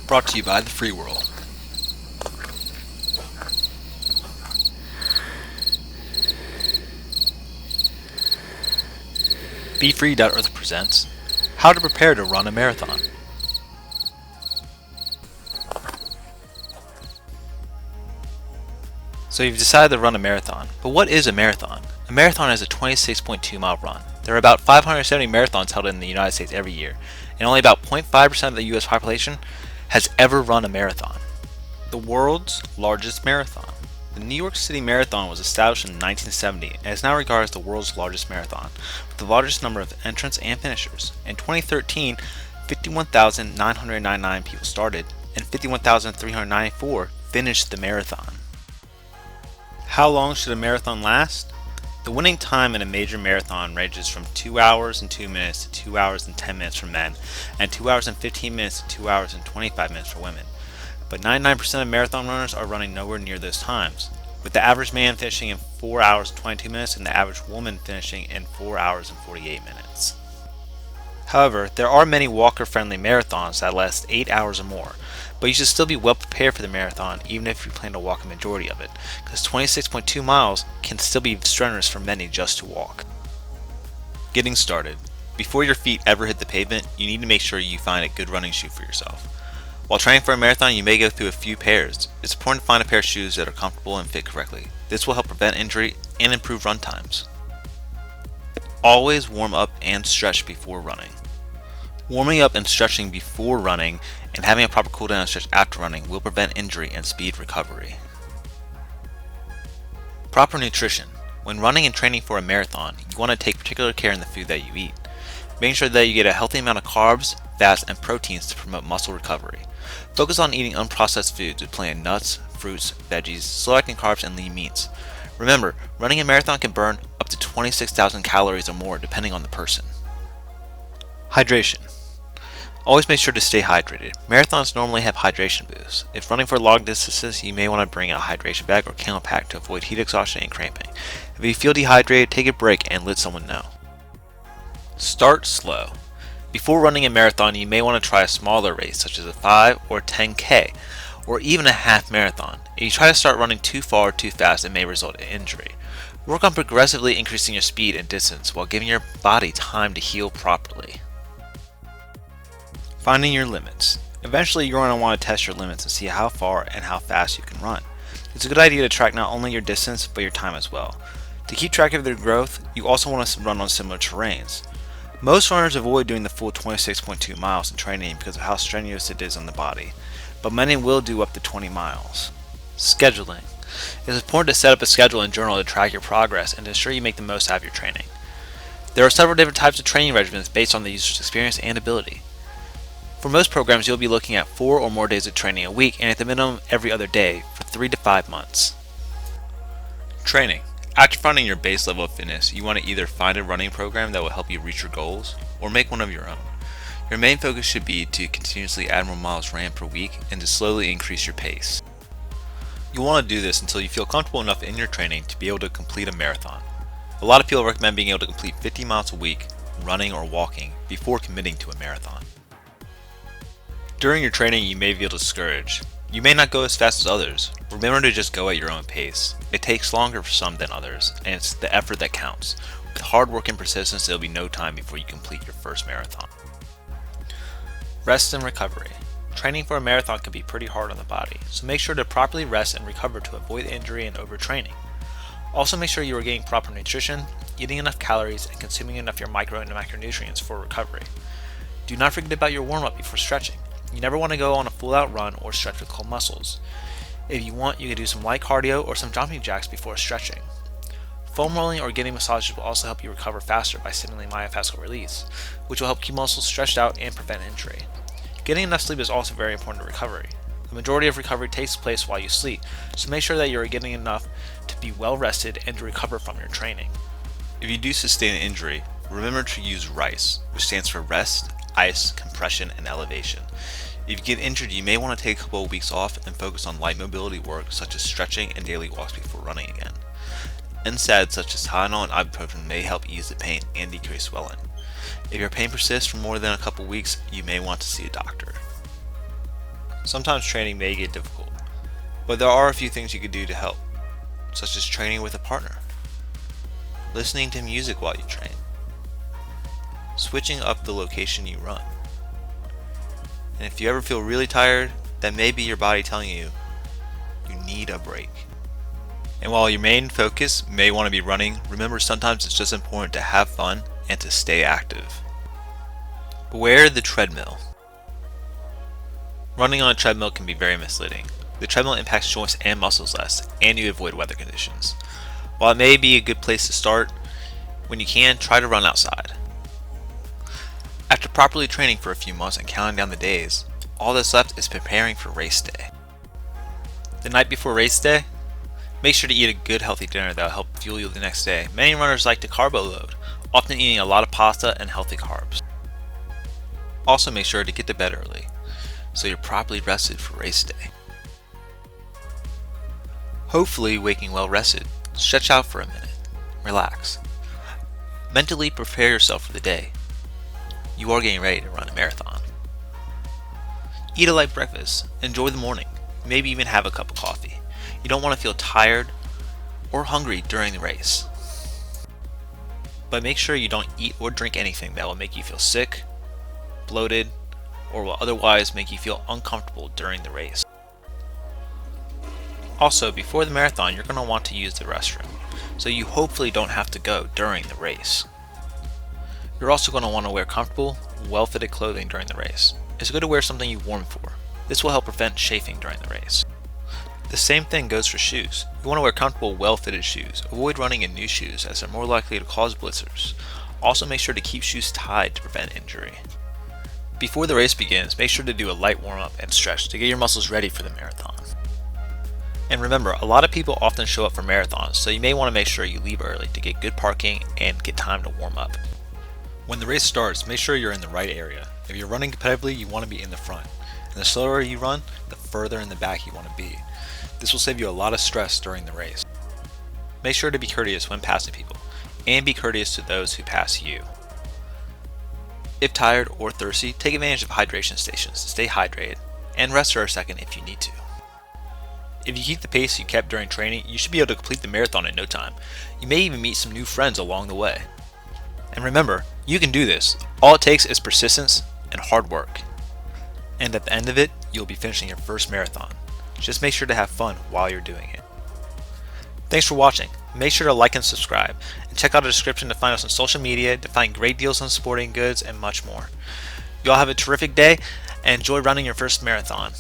Brought to you by the Free World. BeFree.Earth presents How to Prepare to Run a Marathon. So you've decided to run a marathon, but what is a marathon? A marathon is a 26.2 mile run. There are about 570 marathons held in the United States every year, and only about 0.5% of the US population has ever run a marathon. The world's largest marathon. The New York City Marathon was established in 1970 and is now regarded as the world's largest marathon, with the largest number of entrants and finishers. In 2013, 51,999 people started, and 51,394 finished the marathon. How long should a marathon last? The winning time in a major marathon ranges from 2 hours and 2 minutes to 2 hours and 10 minutes for men, and 2 hours and 15 minutes to 2 hours and 25 minutes for women. But 99% of marathon runners are running nowhere near those times, with the average man finishing in 4 hours and 22 minutes and the average woman finishing in 4 hours and 48 minutes. However, there are many walker-friendly marathons that last 8 hours or more, but you should still be well prepared for the marathon even if you plan to walk a majority of it, because 26.2 miles can still be strenuous for many just to walk. Getting started. Before your feet ever hit the pavement, you need to make sure you find a good running shoe for yourself. While training for a marathon, you may go through a few pairs. It's important to find a pair of shoes that are comfortable and fit correctly. This will help prevent injury and improve run times. Always warm up and stretch before running. Warming up and stretching before running and having a proper cool down and stretch after running will prevent injury and speed recovery. Proper nutrition. When running and training for a marathon, you want to take particular care in the food that you eat. Making sure that you get a healthy amount of carbs, fats, and proteins to promote muscle recovery. Focus on eating unprocessed foods with plenty of nuts, fruits, veggies, slow-acting carbs, and lean meats. Remember, running a marathon can burn up to 26,000 calories or more depending on the person. Hydration. Always make sure to stay hydrated. Marathons normally have hydration booths. If running for long distances, you may want to bring a hydration bag or Camelpack to avoid heat exhaustion and cramping. If you feel dehydrated, take a break and let someone know. Start slow. Before running a marathon, you may want to try a smaller race such as a 5 or 10K, or even a half marathon. If you try to start running too far or too fast, it may result in injury. Work on progressively increasing your speed and distance while giving your body time to heal properly. Finding your limits. Eventually, you're going to want to test your limits and see how far and how fast you can run. It's a good idea to track not only your distance, but your time as well. To keep track of their growth, you also want to run on similar terrains. Most runners avoid doing the full 26.2 miles in training because of how strenuous it is on the body, but many will do up to 20 miles. Scheduling. It is important to set up a schedule and journal to track your progress and to ensure you make the most out of your training. There are several different types of training regimens based on the user's experience and ability. For most programs, you'll be looking at 4 or more days of training a week and at the minimum every other day for 3 to 5 months. Training. After finding your base level of fitness, you want to either find a running program that will help you reach your goals, or make one of your own. Your main focus should be to continuously add more miles ran per week and to slowly increase your pace. You'll want to do this until you feel comfortable enough in your training to be able to complete a marathon. A lot of people recommend being able to complete 50 miles a week, running or walking, before committing to a marathon. During your training, you may feel discouraged. You may not go as fast as others. Remember to just go at your own pace. It takes longer for some than others, and it's the effort that counts. With hard work and persistence, there will be no time before you complete your first marathon. Rest and recovery. Training for a marathon can be pretty hard on the body, so make sure to properly rest and recover to avoid injury and overtraining. Also make sure you are getting proper nutrition, eating enough calories, and consuming enough of your micro and macronutrients for recovery. Do not forget about your warm-up before stretching. You never want to go on a full-out run or stretch with cold muscles. If you want, you can do some light cardio or some jumping jacks before stretching. Foam rolling or getting massages will also help you recover faster by stimulating myofascial release, which will help keep muscles stretched out and prevent injury. Getting enough sleep is also very important to recovery. The majority of recovery takes place while you sleep, so make sure that you are getting enough to be well rested and to recover from your training. If you do sustain an injury, remember to use RICE, which stands for Rest, Ice, Compression, and Elevation. If you get injured, you may want to take a couple of weeks off and focus on light mobility work such as stretching and daily walks before running again. NSAIDs such as Tylenol and ibuprofen may help ease the pain and decrease swelling. If your pain persists for more than a couple weeks, you may want to see a doctor. Sometimes training may get difficult, but there are a few things you can do to help, such as training with a partner, listening to music while you train, switching up the location you run. And if you ever feel really tired, that may be your body telling you need a break. And while your main focus may want to be running, remember sometimes it's just important to have fun and to stay active. Beware the treadmill. Running on a treadmill can be very misleading. The treadmill impacts joints and muscles less, and you avoid weather conditions. While it may be a good place to start, when you can, try to run outside. After properly training for a few months and counting down the days, all that's left is preparing for race day. The night before race day, make sure to eat a good healthy dinner that will help fuel you the next day. Many runners like to carbo load, often eating a lot of pasta and healthy carbs. Also make sure to get to bed early, so you're properly rested for race day. Hopefully waking well rested, stretch out for a minute, relax. Mentally prepare yourself for the day. You are getting ready to run a marathon. Eat a light breakfast, enjoy the morning, maybe even have a cup of coffee. You don't want to feel tired or hungry during the race. But make sure you don't eat or drink anything that will make you feel sick, bloated, or will otherwise make you feel uncomfortable during the race. Also, before the marathon, you're going to want to use the restroom, so you hopefully don't have to go during the race. You're also going to want to wear comfortable, well-fitted clothing during the race. It's good to wear something you've worn for. This will help prevent chafing during the race. The same thing goes for shoes. You want to wear comfortable, well-fitted shoes. Avoid running in new shoes as they're more likely to cause blizzards. Also make sure to keep shoes tied to prevent injury. Before the race begins, make sure to do a light warm-up and stretch to get your muscles ready for the marathon. And remember, a lot of people often show up for marathons, so you may want to make sure you leave early to get good parking and get time to warm up. When the race starts, make sure you're in the right area. If you're running competitively, you want to be in the front. And the slower you run, the further in the back you want to be. This will save you a lot of stress during the race. Make sure to be courteous when passing people, and be courteous to those who pass you. If tired or thirsty, take advantage of hydration stations to stay hydrated, and rest for a second if you need to. If you keep the pace you kept during training, you should be able to complete the marathon in no time. You may even meet some new friends along the way. And remember, you can do this. All it takes is persistence and hard work. And at the end of it, you'll be finishing your first marathon. Just make sure to have fun while you're doing it. Thanks for watching. Make sure to like and subscribe, and check out the description to find us on social media, to find great deals on sporting goods, and much more. Y'all have a terrific day, and enjoy running your first marathon.